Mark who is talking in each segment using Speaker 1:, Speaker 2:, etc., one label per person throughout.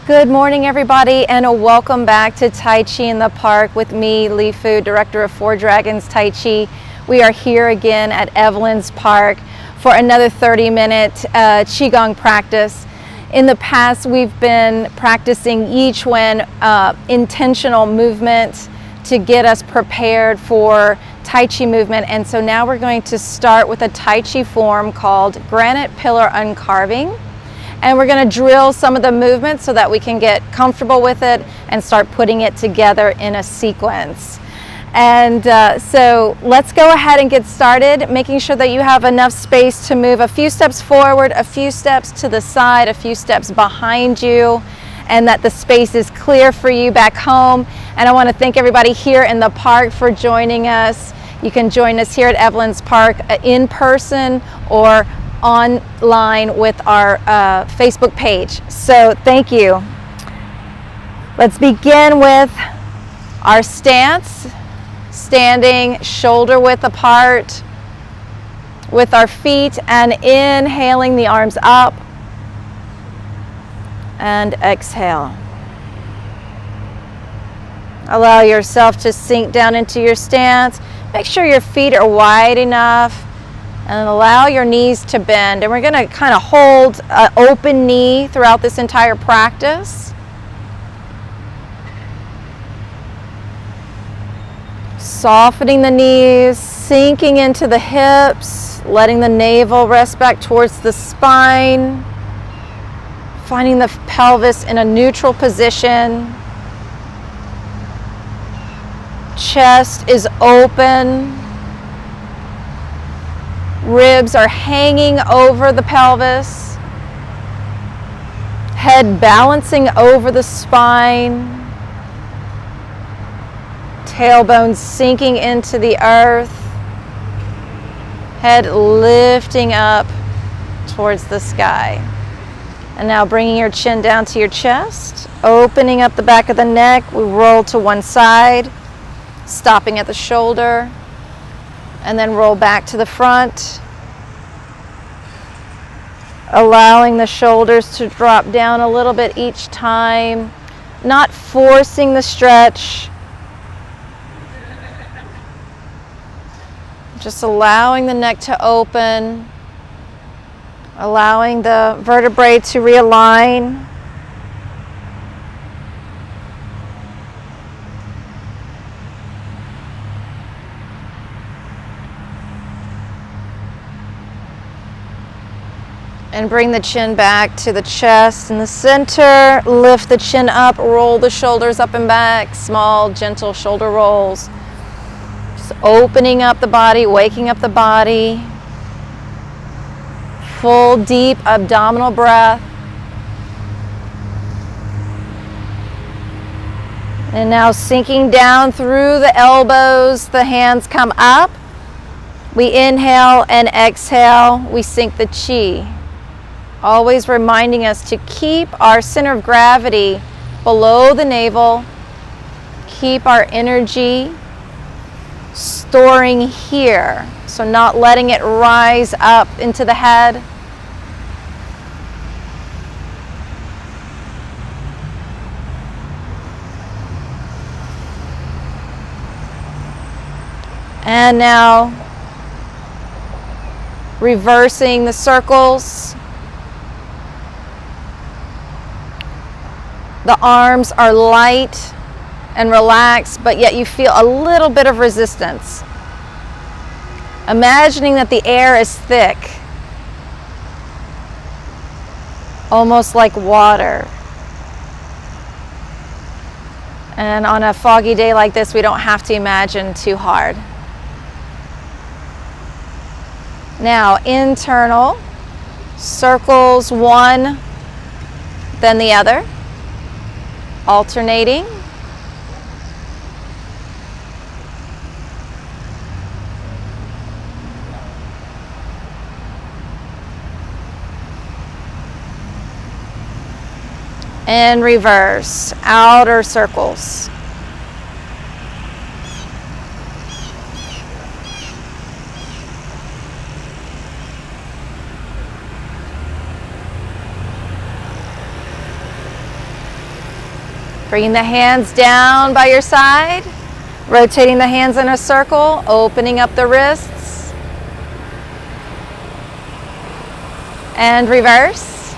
Speaker 1: Good morning, everybody, and welcome back to Tai Chi in the Park with me, Li Fu, director of Four Dragons Tai Chi. We are here again at Evelyn's Park for another 30-minute Qigong practice. In the past, we've been practicing Yi Chuan intentional movement to get us prepared for Tai Chi movement, and so now we're going to start with a Tai Chi form called Granite Pillar Uncarving. And we're going to drill some of the movements so that we can get comfortable with it and start putting it together in a sequence. And so let's go ahead and get started, making sure that you have enough space to move a few steps forward, a few steps to the side, a few steps behind you, and that the space is clear for you back home. And I want to thank everybody here in the park for joining us. You can join us here at Evelyn's Park in person or online with our Facebook page. So thank you. Let's begin with our stance, standing shoulder width apart with our feet and inhaling the arms up and exhale. Allow yourself to sink down into your stance. Make sure your feet are wide enough and allow your knees to bend. And we're going to kind of hold an open knee throughout this entire practice. Softening the knees, sinking into the hips, letting the navel rest back towards the spine, finding the pelvis in a neutral position. Chest is open. Ribs are hanging over the pelvis. Head balancing over the spine. Tailbone sinking into the earth. Head lifting up towards the sky. And now bringing your chin down to your chest, opening up the back of the neck. We roll to one side, stopping at the shoulder, and then roll back to the front, allowing the shoulders to drop down a little bit each time, not forcing the stretch, just allowing the neck to open, allowing the vertebrae to realign. And bring the chin back to the chest in the center. Lift the chin up, roll the shoulders up and back. Small, gentle shoulder rolls. Just opening up the body, waking up the body. Full, deep abdominal breath. And now sinking down through the elbows, the hands come up. We inhale and exhale. We sink the chi. Always reminding us to keep our center of gravity below the navel, keep our energy storing here, so not letting it rise up into the head. And now reversing the circles. The arms are light and relaxed, but yet you feel a little bit of resistance. Imagining that the air is thick, almost like water. And on a foggy day like this, we don't have to imagine too hard. Now, internal circles, one, then the other. Alternating. And reverse, outer circles. Bringing the hands down by your side, rotating the hands in a circle, opening up the wrists, and reverse.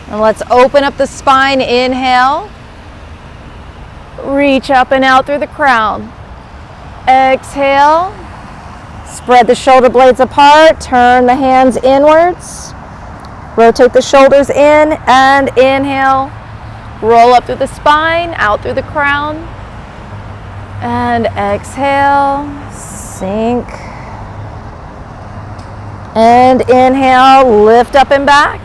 Speaker 1: And let's open up the spine, inhale, reach up and out through the crown. Exhale. Spread the shoulder blades apart, turn the hands inwards, rotate the shoulders in, and inhale, roll up through the spine, out through the crown, and exhale, sink, and inhale, lift up and back,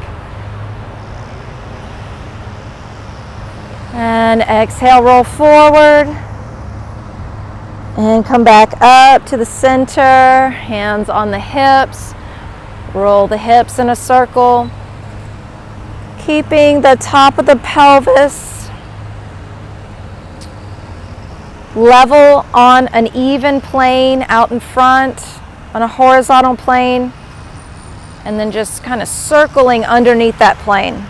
Speaker 1: and exhale, roll forward. And come back up to the center, hands on the hips, roll the hips in a circle, keeping the top of the pelvis level on an even plane out in front, on a horizontal plane, and then just kind of circling underneath that plane.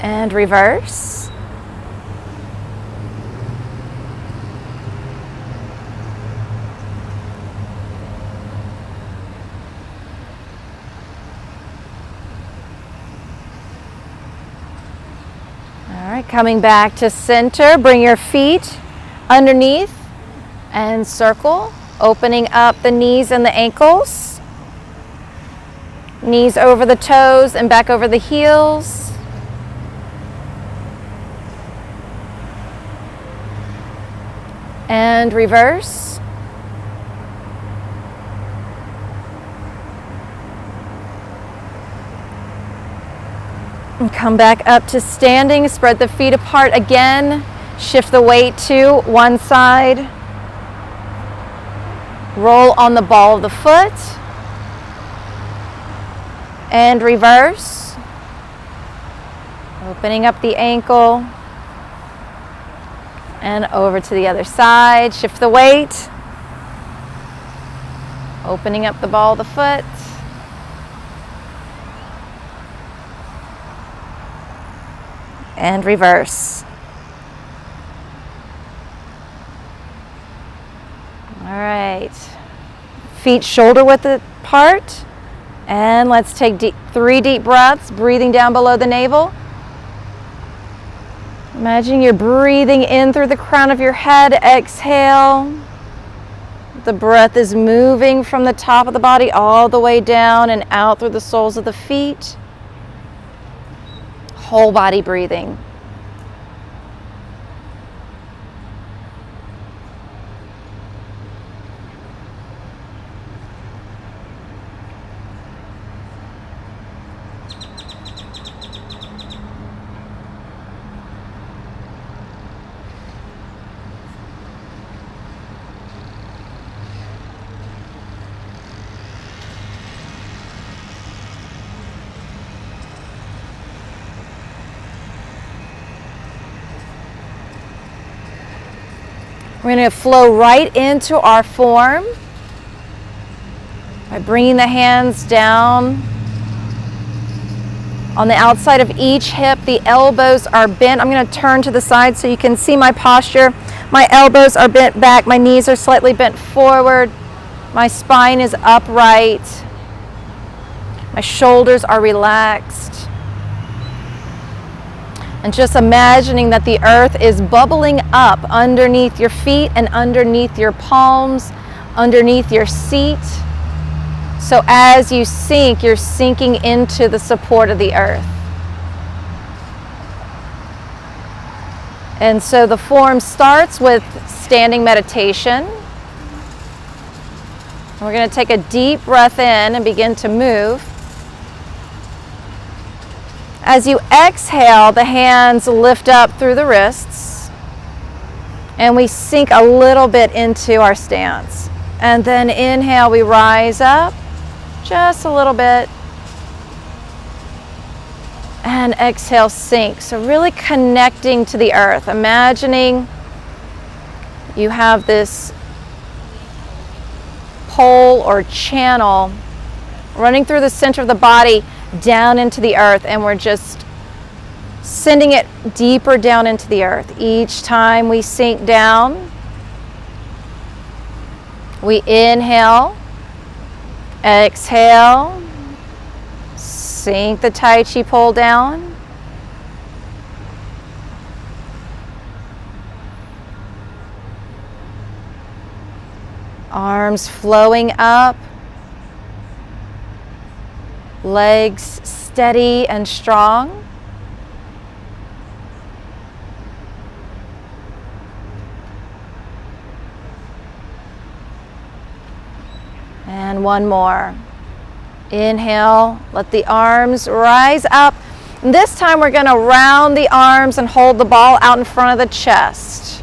Speaker 1: And reverse. All right, coming back to center, bring your feet underneath and circle, opening up the knees and the ankles. Knees over the toes and back over the heels. And reverse. And come back up to standing, spread the feet apart again, shift the weight to one side, roll on the ball of the foot, and reverse, opening up the ankle, and over to the other side, shift the weight, opening up the ball of the foot, and reverse. All right, feet shoulder width apart, and let's take 3 deep breaths, breathing down below the navel. Imagine you're breathing in through the crown of your head. Exhale. The breath is moving from the top of the body all the way down and out through the soles of the feet. Whole body breathing. We're going to flow right into our form by bringing the hands down on the outside of each hip. The elbows are bent. I'm going to turn to the side so you can see my posture. My elbows are bent back. My knees are slightly bent forward. My spine is upright. My shoulders are relaxed. And just imagining that the earth is bubbling up underneath your feet and underneath your palms, underneath your seat. So as you sink, you're sinking into the support of the earth. And so the form starts with standing meditation. We're going to take a deep breath in and begin to move. As you exhale, the hands lift up through the wrists, and we sink a little bit into our stance. And then inhale, we rise up just a little bit, and exhale, sink. So really connecting to the earth, imagining you have this hole or channel running through the center of the body down into the earth, and we're just sending it deeper down into the earth. Each time we sink down, we inhale, exhale, sink the Tai Chi pole down. Arms flowing up, legs steady and strong. And one more. Inhale, let the arms rise up. And this time we're going to round the arms and hold the ball out in front of the chest.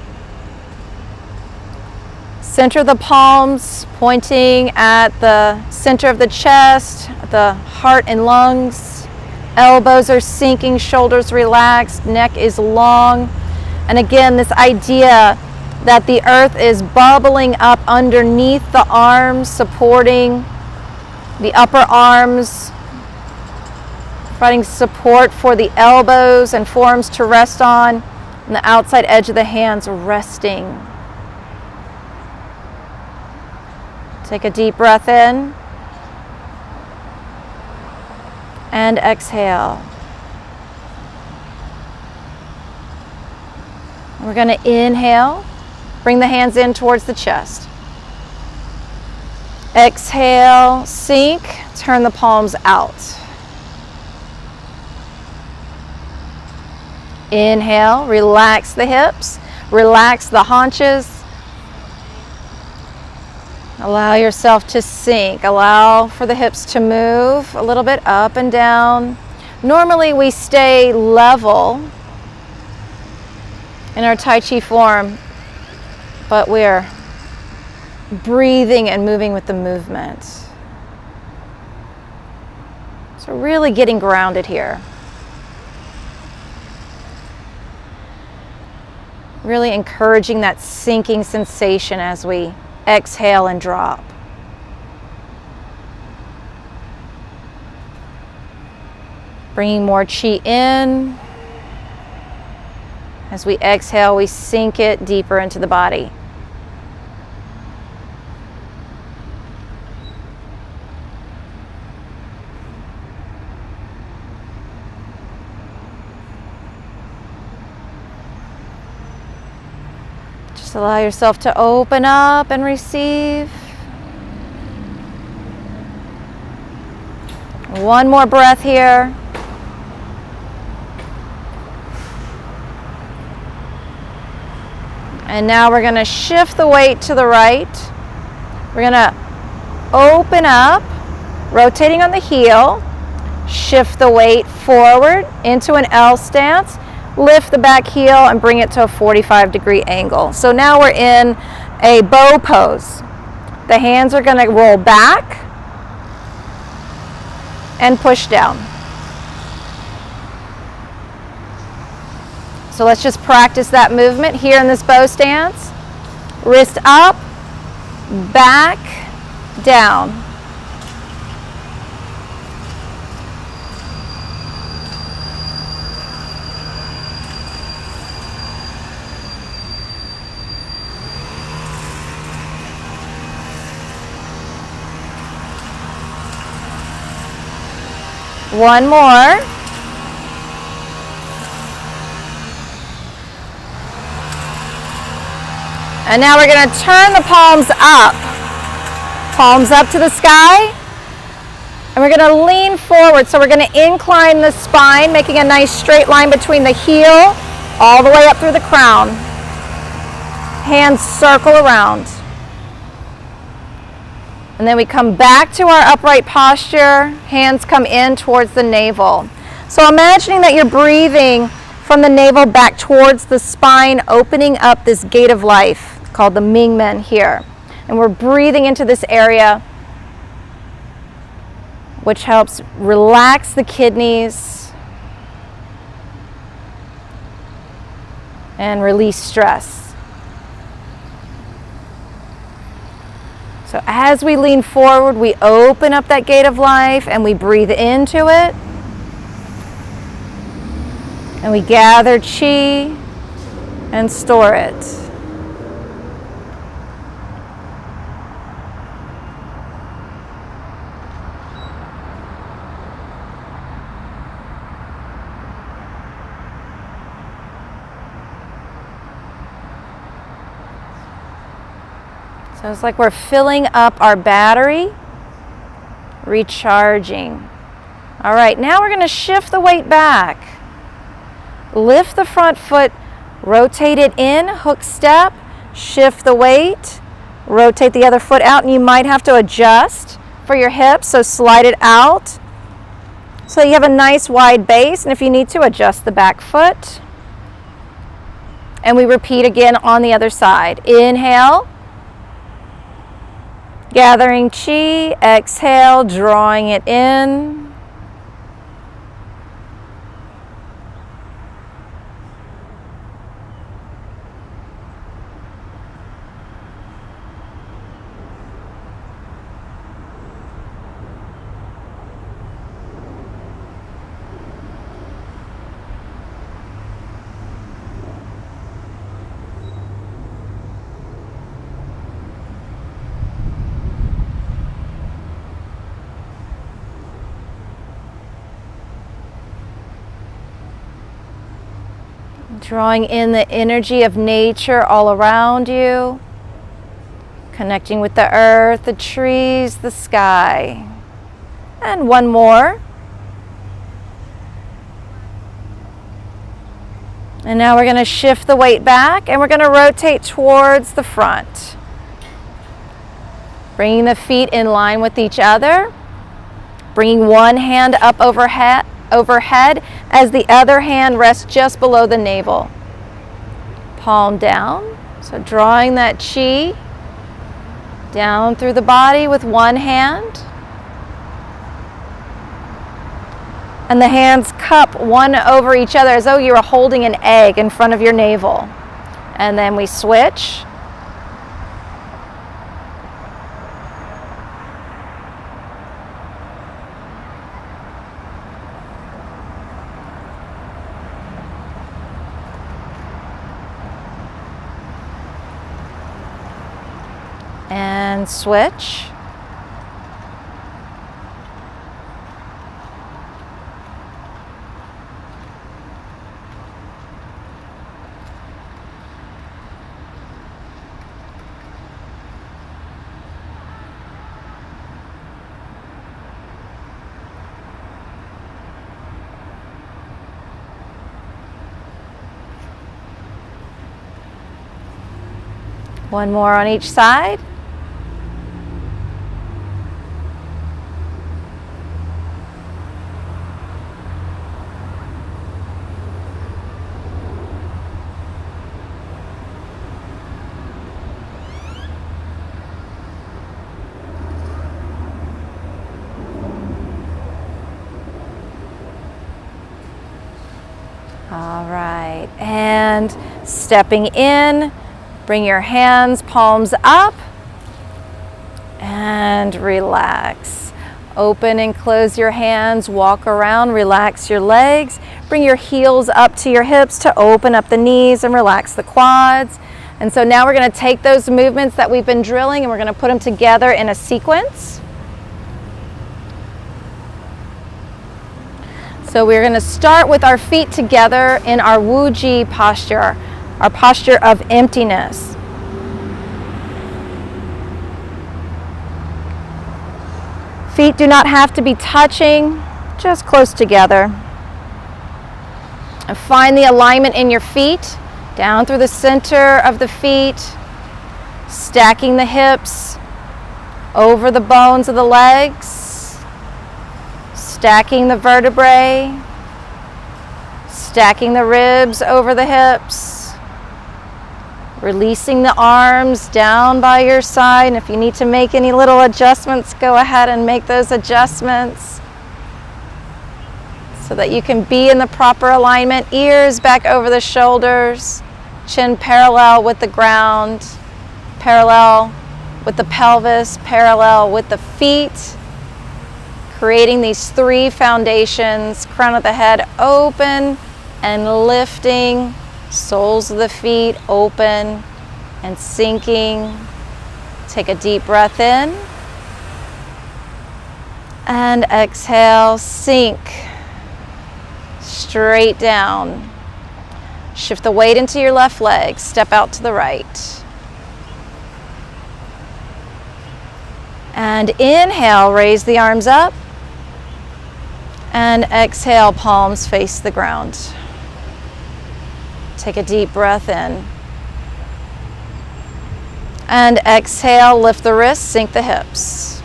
Speaker 1: Center the palms, pointing at the center of the chest, the heart and lungs. Elbows are sinking, shoulders relaxed, neck is long. And again, this idea that the earth is bubbling up underneath the arms, supporting the upper arms, providing support for the elbows and forearms to rest on, and the outside edge of the hands resting. Take a deep breath in and exhale. We're going to inhale, bring the hands in towards the chest. Exhale, sink, turn the palms out. Inhale, relax the hips, relax the haunches. Allow yourself to sink. Allow for the hips to move a little bit up and down. Normally we stay level in our Tai Chi form, but we're breathing and moving with the movement. So really getting grounded here. Really encouraging that sinking sensation as we exhale and drop. Bringing more chi in. As we exhale, we sink it deeper into the body. Just allow yourself to open up and receive. One more breath here. And now we're going to shift the weight to the right. We're going to open up, rotating on the heel. Shift the weight forward into an L stance. Lift the back heel and bring it to a 45-degree angle. So now we're in a bow pose. The hands are going to roll back and push down. So let's just practice that movement here in this bow stance. Wrist up, back, down. One more. And now we're going to turn the palms up to the sky, and we're going to lean forward. So we're going to incline the spine, making a nice straight line between the heel all the way up through the crown. Hands circle around. And then we come back to our upright posture. Hands come in towards the navel. So imagining that you're breathing from the navel back towards the spine, opening up this gate of life called the Mingmen here. And we're breathing into this area, which helps relax the kidneys and release stress. So as we lean forward, we open up that gate of life and we breathe into it. And we gather chi and store it. So it's like we're filling up our battery, recharging. All right, now we're going to shift the weight back. Lift the front foot, rotate it in, hook step, shift the weight, rotate the other foot out, and you might have to adjust for your hips, so slide it out so you have a nice wide base, and if you need to, adjust the back foot. And we repeat again on the other side. Inhale. Gathering chi, exhale, drawing it in. Drawing in the energy of nature all around you, connecting with the earth, the trees, the sky. And one more. And now we're going to shift the weight back and we're going to rotate towards the front. Bringing the feet in line with each other. Bringing one hand up overhead as the other hand rests just below the navel. Palm down. So drawing that chi down through the body with one hand. And the hands cup one over each other as though you were holding an egg in front of your navel. And then we switch. And switch. One more on each side. All right, and stepping in, bring your hands, palms up, and relax. Open and close your hands, walk around, relax your legs. Bring your heels up to your hips to open up the knees and relax the quads. And so now we're going to take those movements that we've been drilling and we're going to put them together in a sequence. So we're going to start with our feet together in our Wuji posture, our posture of emptiness. Feet do not have to be touching, just close together. And find the alignment in your feet, down through the center of the feet, stacking the hips over the bones of the legs. Stacking the vertebrae, stacking the ribs over the hips, releasing the arms down by your side. And if you need to make any little adjustments, go ahead and make those adjustments so that you can be in the proper alignment. Ears back over the shoulders, chin parallel with the ground, parallel with the pelvis parallel with the feet, creating these 3 foundations, crown of the head open and lifting, soles of the feet open and sinking. Take a deep breath in and exhale, sink straight down. Shift the weight into your left leg, step out to the right. And inhale, raise the arms up. And exhale, palms face the ground. Take a deep breath in. And exhale, lift the wrists, sink the hips.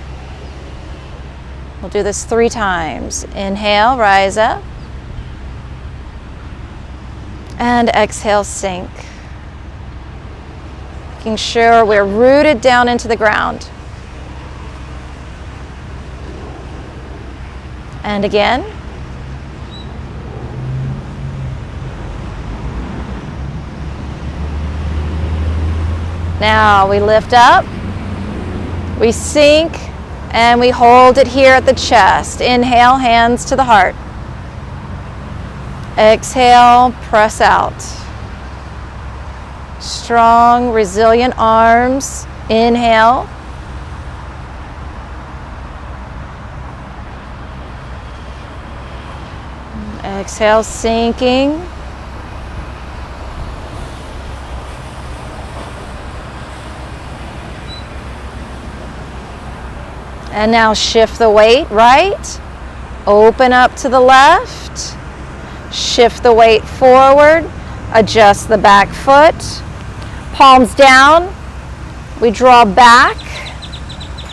Speaker 1: We'll do this 3 times. Inhale, rise up. And exhale, sink. Making sure we're rooted down into the ground. And again. Now we lift up, we sink, and we hold it here at the chest. Inhale, hands to the heart. Exhale, press out. Strong, resilient arms. Inhale. Exhale, sinking. And now shift the weight right. Open up to the left. Shift the weight forward. Adjust the back foot. Palms down. We draw back.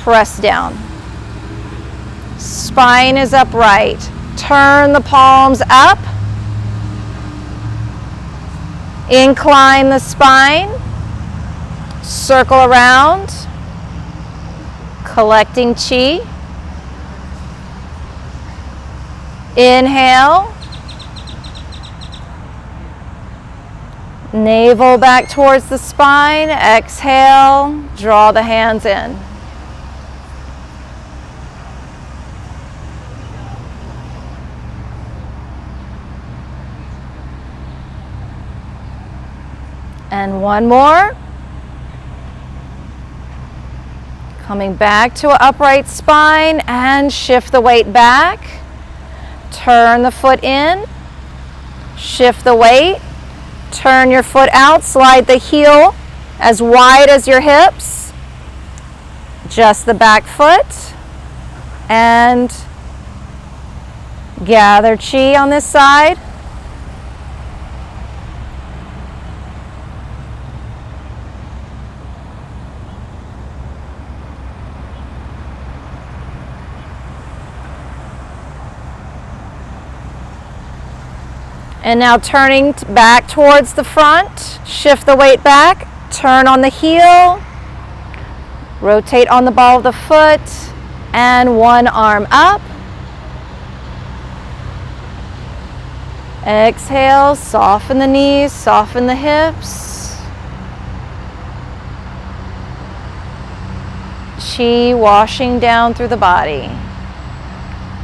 Speaker 1: Press down. Spine is upright. Turn the palms up. Incline the spine. Circle around. Collecting chi. Inhale. Navel back towards the spine. Exhale. Draw the hands in. And one more. Coming back to an upright spine and shift the weight back. Turn the foot in. Shift the weight. Turn your foot out. Slide the heel as wide as your hips. Adjust the back foot. And gather chi on this side. And now turning back towards the front, shift the weight back, turn on the heel, rotate on the ball of the foot, and one arm up. Exhale, soften the knees, soften the hips. Chi washing down through the body.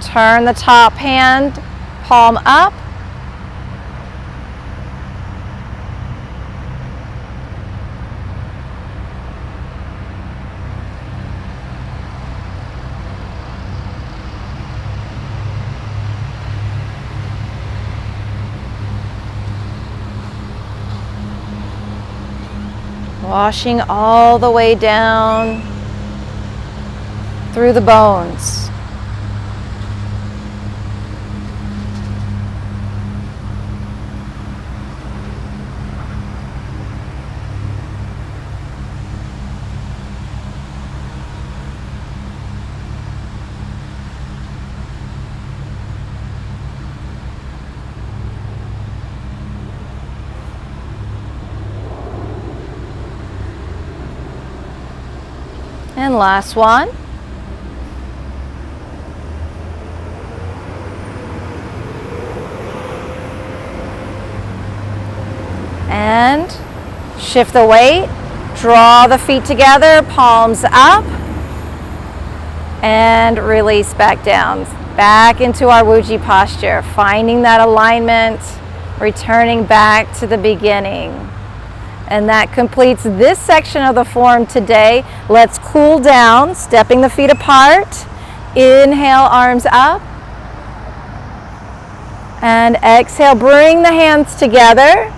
Speaker 1: Turn the top hand, palm up. Washing all the way down through the bones. And last one. And shift the weight, Draw the feet together, palms up, and release back down. Back into our Wuji posture, finding that alignment, returning back to the beginning. And that completes this section of the form today. Let's cool down, stepping the feet apart. Inhale, arms up. And exhale, bring the hands together.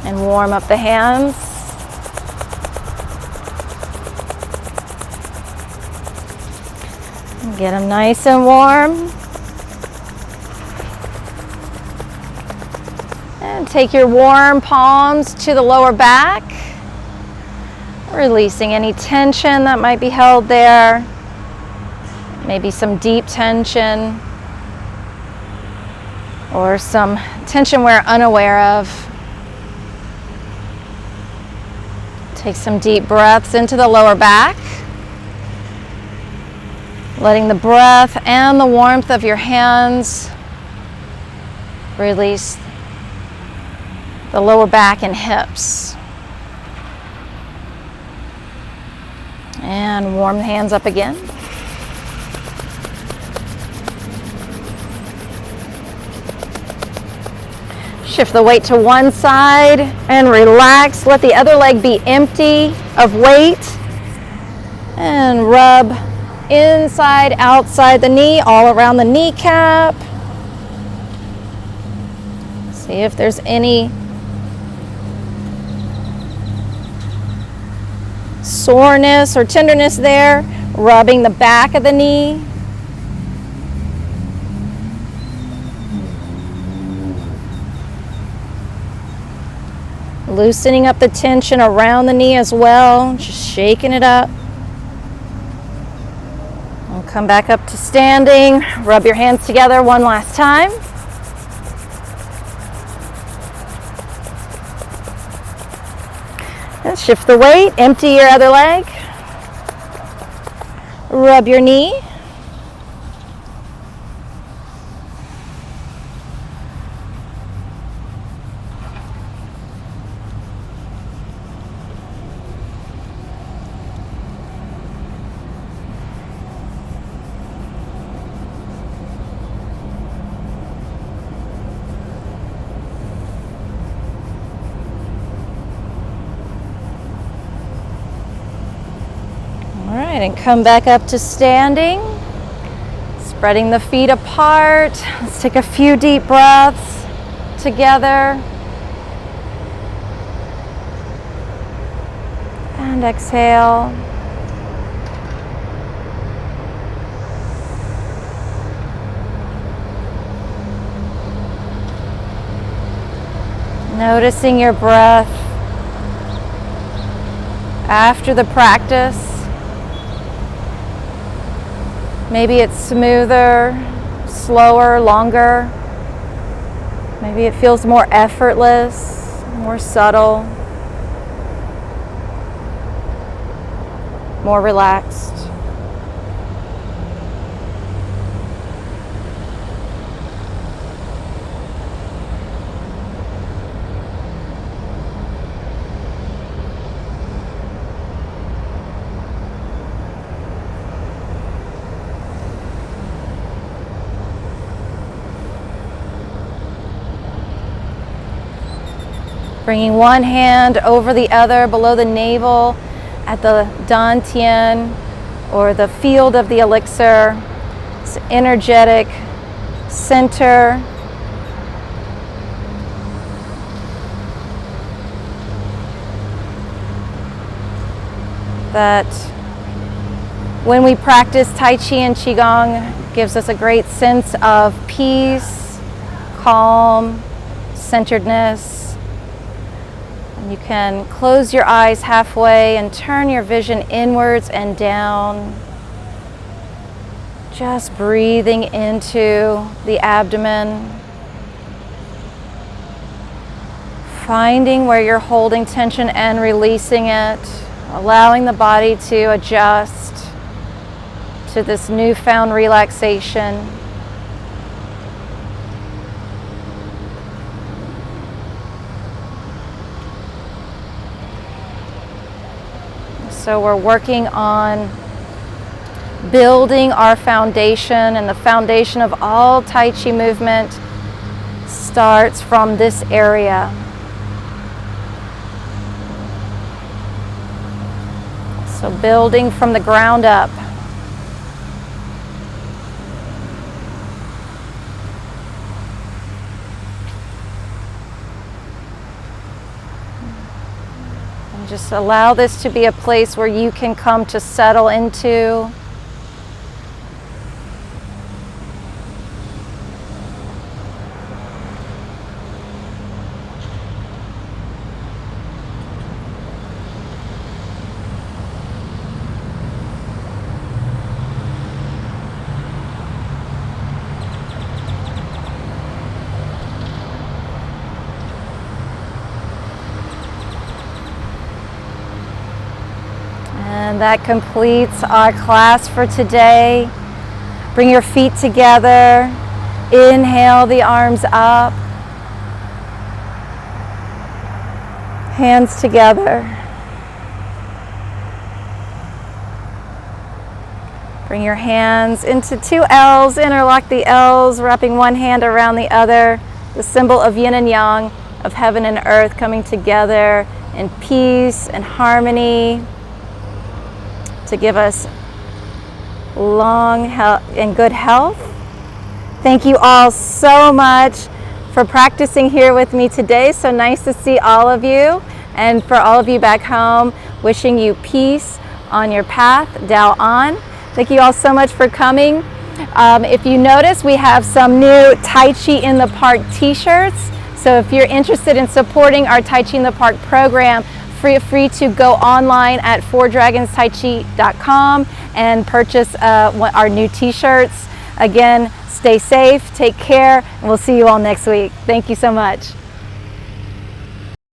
Speaker 1: And warm up the hands. Get them nice and warm. And take your warm palms to the lower back, releasing any tension that might be held there. Maybe some deep tension or some tension we're unaware of. Take some deep breaths into the lower back. Letting the breath and the warmth of your hands release the lower back and hips. And warm the hands up again. Shift the weight to one side and relax. Let the other leg be empty of weight. And rub inside, outside the knee, all around the kneecap. See if there's any soreness or tenderness there. Rubbing the back of the knee. Loosening up the tension around the knee as well, just shaking it up. And come back up to standing. Rub your hands together one last time. And shift the weight, empty your other leg. Rub your knee. And come back up to standing, spreading the feet apart. Let's take a few deep breaths together. And exhale. Noticing your breath after the practice. Maybe it's smoother, slower, longer. Maybe it feels more effortless, more subtle, more relaxed. Bringing one hand over the other below the navel at the dantian or the field of the elixir. It's energetic center. That when we practice Tai Chi and Qigong, gives us a great sense of peace, calm, centeredness. You can close your eyes halfway and turn your vision inwards and down. Just breathing into the abdomen. Finding where you're holding tension and releasing it. Allowing the body to adjust to this newfound relaxation. So we're working on building our foundation, and the foundation of all Tai Chi movement starts from this area. So building from the ground up. And just allow this to be a place where you can come to settle into. And that completes our class for today. Bring your feet together. Inhale the arms up. Hands together. Bring your hands into two L's. Interlock the L's, wrapping one hand around the other. The symbol of yin and yang, of heaven and earth coming together in peace and harmony, to give us long and good health. Thank you all so much for practicing here with me today. So nice to see all of you. And for all of you back home, wishing you peace on your path, Dao On. Thank you all so much for coming. If you notice, we have some new Tai Chi in the Park t-shirts. So if you're interested in supporting our Tai Chi in the Park program, feel free to go online at fourdragonstaichi.com and purchase our new t-shirts. Again, stay safe, take care, and we'll see you all next week. Thank you so much.